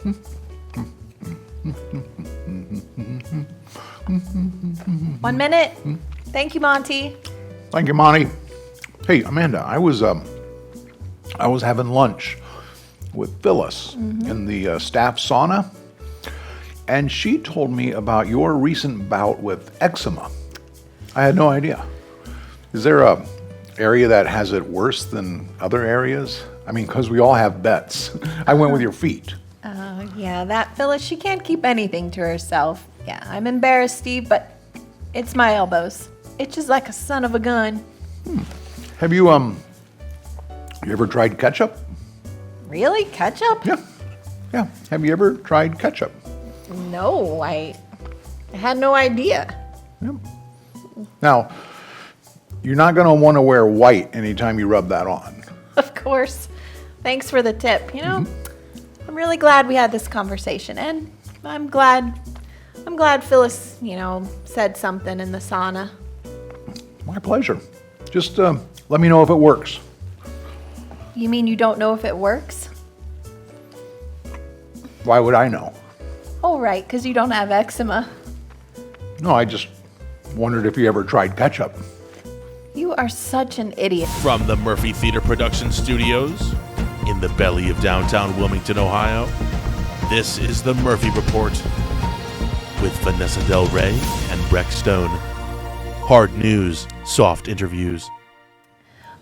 1 minute. Thank you, Monty. Thank you, Monty. Hey, Amanda, I was having lunch with Phyllis in the staff sauna, and she told me about your recent bout with eczema. I had no idea. Is there a area that has it worse than other areas? I mean, because we all have bets. I went with your feet. Yeah, that Phyllis, she can't keep anything to herself. Yeah, I'm embarrassed, Steve, but it's my elbows. Itches like a son of a gun. Have you ever tried ketchup? Really? Ketchup? Yeah. Have you ever tried ketchup? No, I had no idea. Yeah. Now, you're not going to want to wear white anytime you rub that on. Of course. Thanks for the tip. I'm really glad we had this conversation, and I'm glad Phyllis, said something in the sauna. My pleasure. Just let me know if it works. You mean you don't know if it works? Why would I know? Oh, right, because you don't have eczema. No, I just wondered if you ever tried ketchup. You are such an idiot. From the Murphy Theater Production Studios in the belly of downtown Wilmington, Ohio, this is the Murphy Report with Vanessa Del Rey and Breck Stone. Hard news, soft interviews.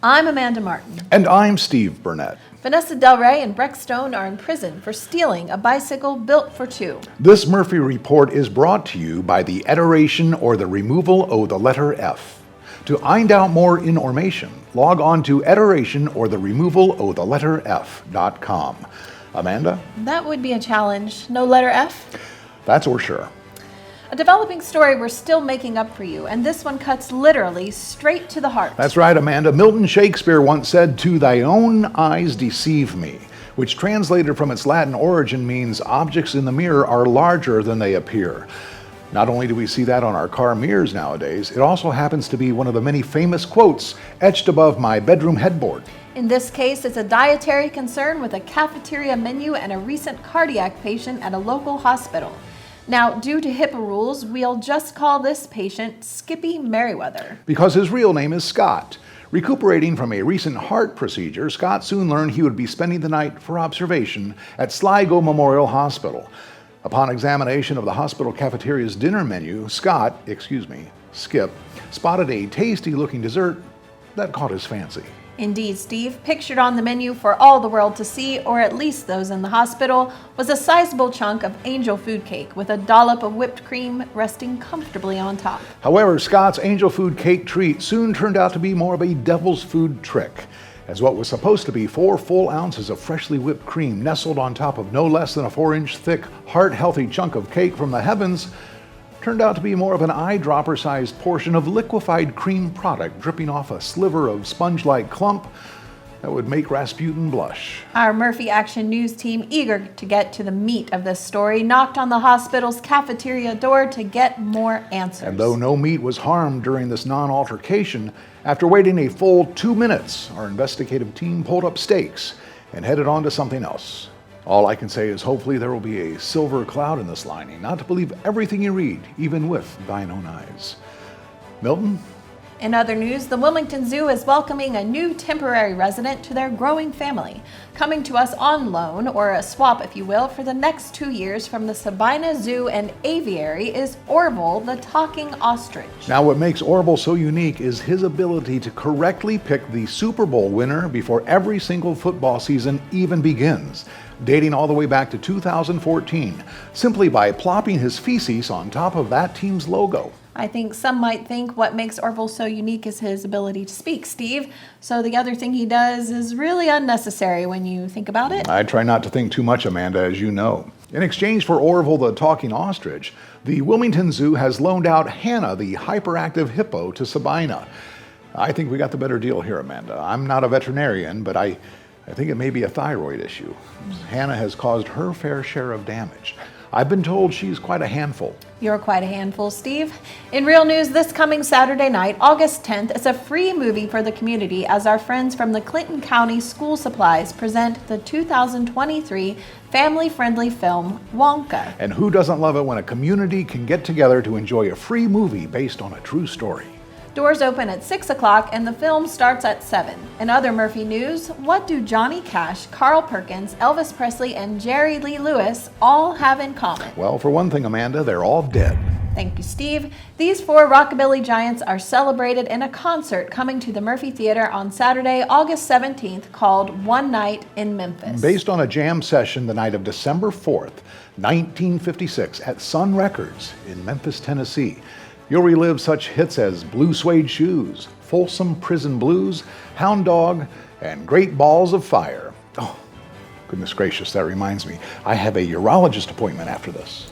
I'm Amanda Martin. And I'm Steve Burnett. Vanessa Del Rey and Breck Stone are in prison for stealing a bicycle built for two. This Murphy Report is brought to you by the iteration or the removal of the letter F. To find out more information, log on to iteration or the removal of the letter F.com. Amanda? That would be a challenge. No letter F? That's for sure. A developing story we're still making up for you, and this one cuts literally straight to the heart. That's right, Amanda. Milton Shakespeare once said, "To thy own eyes deceive me," which translated from its Latin origin means objects in the mirror are larger than they appear. Not only do we see that on our car mirrors nowadays, it also happens to be one of the many famous quotes etched above my bedroom headboard. In this case, it's a dietary concern with a cafeteria menu and a recent cardiac patient at a local hospital. Now, due to HIPAA rules, we'll just call this patient Skippy Merriweather. Because his real name is Scott. Recuperating from a recent heart procedure, Scott soon learned he would be spending the night for observation at Sligo Memorial Hospital. Upon examination of the hospital cafeteria's dinner menu, Skip, spotted a tasty-looking dessert that caught his fancy. Indeed, Steve, pictured on the menu for all the world to see, or at least those in the hospital, was a sizable chunk of angel food cake with a dollop of whipped cream resting comfortably on top. However, Scott's angel food cake treat soon turned out to be more of a devil's food trick, as what was supposed to be 4 full ounces of freshly whipped cream nestled on top of no less than a 4-inch thick, heart-healthy chunk of cake from the heavens turned out to be more of an eyedropper-sized portion of liquefied cream product dripping off a sliver of sponge-like clump that would make Rasputin blush. Our Murphy Action News team, eager to get to the meat of this story, knocked on the hospital's cafeteria door to get more answers. And though no meat was harmed during this non-altercation, after waiting a full 2 minutes, our investigative team pulled up stakes and headed on to something else. All I can say is hopefully there will be a silver cloud in this lining, not to believe everything you read, even with thine own eyes. Milton? In other news, the Wilmington Zoo is welcoming a new temporary resident to their growing family, coming to us on loan, or a swap if you will, for the next 2 years from the Sabina Zoo and Aviary is Orville the talking ostrich. Now what makes Orville so unique is his ability to correctly pick the Super Bowl winner before every single football season even begins, dating all the way back to 2014, simply by plopping his feces on top of that team's logo. I think some might think what makes Orville so unique is his ability to speak, Steve. So the other thing he does is really unnecessary when you think about it. I try not to think too much, Amanda, as you know. In exchange for Orville the talking ostrich, the Wilmington Zoo has loaned out Hannah the hyperactive hippo to Sabina. I think we got the better deal here, Amanda. I'm not a veterinarian, but I think it may be a thyroid issue. Hannah has caused her fair share of damage. I've been told she's quite a handful. You're quite a handful, Steve. In real news, this coming Saturday night, August 10th, is a free movie for the community as our friends from the Clinton County School Supplies present the 2023 family-friendly film, Wonka. And who doesn't love it when a community can get together to enjoy a free movie based on a true story? Doors open at 6 o'clock and the film starts at 7. In other Murphy news, what do Johnny Cash, Carl Perkins, Elvis Presley, and Jerry Lee Lewis all have in common? Well, for one thing, Amanda, they're all dead. Thank you, Steve. These four rockabilly giants are celebrated in a concert coming to the Murphy Theater on Saturday, August 17th, called One Night in Memphis. Based on a jam session the night of December 4th, 1956, at Sun Records in Memphis, Tennessee. You'll relive such hits as Blue Suede Shoes, Folsom Prison Blues, Hound Dog, and Great Balls of Fire. Oh, goodness gracious, that reminds me. I have a urologist appointment after this.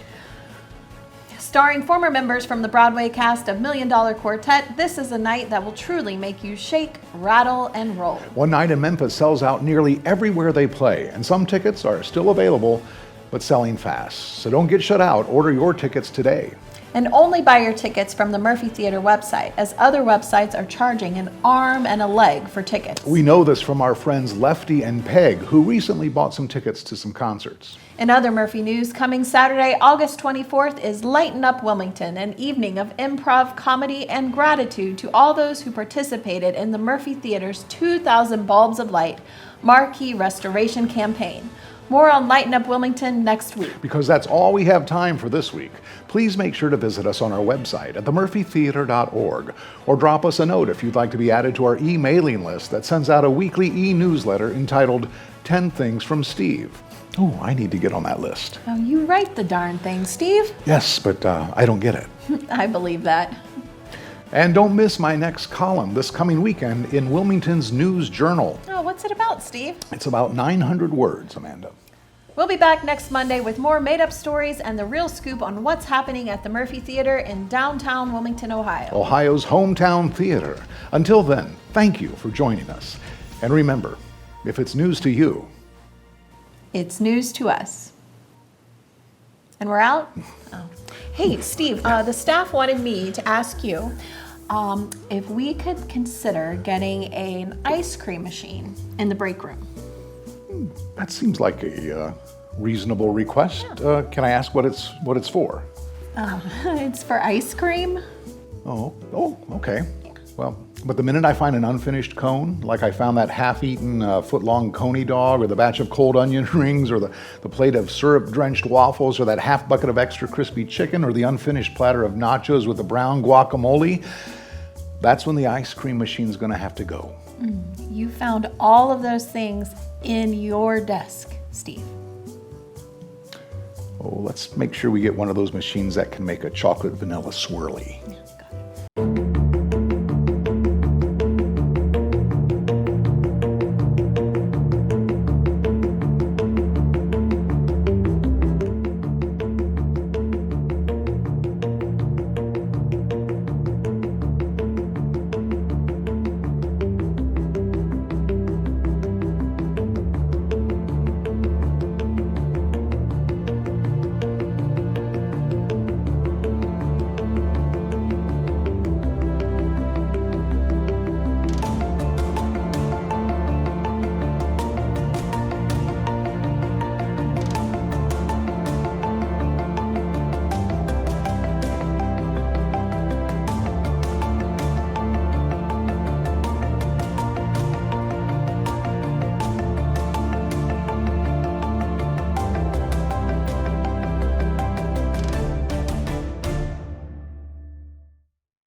Starring former members from the Broadway cast of Million Dollar Quartet, this is a night that will truly make you shake, rattle, and roll. One Night in Memphis sells out nearly everywhere they play, and some tickets are still available, but selling fast. So don't get shut out. Order your tickets today. And only buy your tickets from the Murphy Theater website, as other websites are charging an arm and a leg for tickets. We know this from our friends Lefty and Peg, who recently bought some tickets to some concerts. In other Murphy news, coming Saturday, August 24th, is Lighten Up Wilmington, an evening of improv, comedy, and gratitude to all those who participated in the Murphy Theater's 2,000 Bulbs of Light marquee restoration campaign. More on Lighten Up Wilmington next week. Because that's all we have time for this week. Please make sure to visit us on our website at themurphytheater.org or drop us a note if you'd like to be added to our e-mailing list that sends out a weekly e-newsletter entitled 10 Things from Steve. Oh, I need to get on that list. Oh, you write the darn thing, Steve. Yes, but I don't get it. I believe that. And don't miss my next column this coming weekend in Wilmington's News Journal. Oh, what's it about, Steve? It's about 900 words, Amanda. We'll be back next Monday with more made-up stories and the real scoop on what's happening at the Murphy Theater in downtown Wilmington, Ohio. Ohio's hometown theater. Until then, thank you for joining us. And remember, if it's news to you, it's news to us. And we're out? Oh. Hey, Steve, the staff wanted me to ask you if we could consider getting an ice cream machine in the break room. That seems like a reasonable request. Yeah. Can I ask what it's for? It's for ice cream. Oh, okay. Yeah. Well, but the minute I find an unfinished cone, like I found that half-eaten foot-long coney dog, or the batch of cold onion rings, or the plate of syrup-drenched waffles, or that half bucket of extra crispy chicken, or the unfinished platter of nachos with the brown guacamole, that's when the ice cream machine's gonna have to go. You found all of those things in your desk, Steve. Oh, let's make sure we get one of those machines that can make a chocolate vanilla swirly.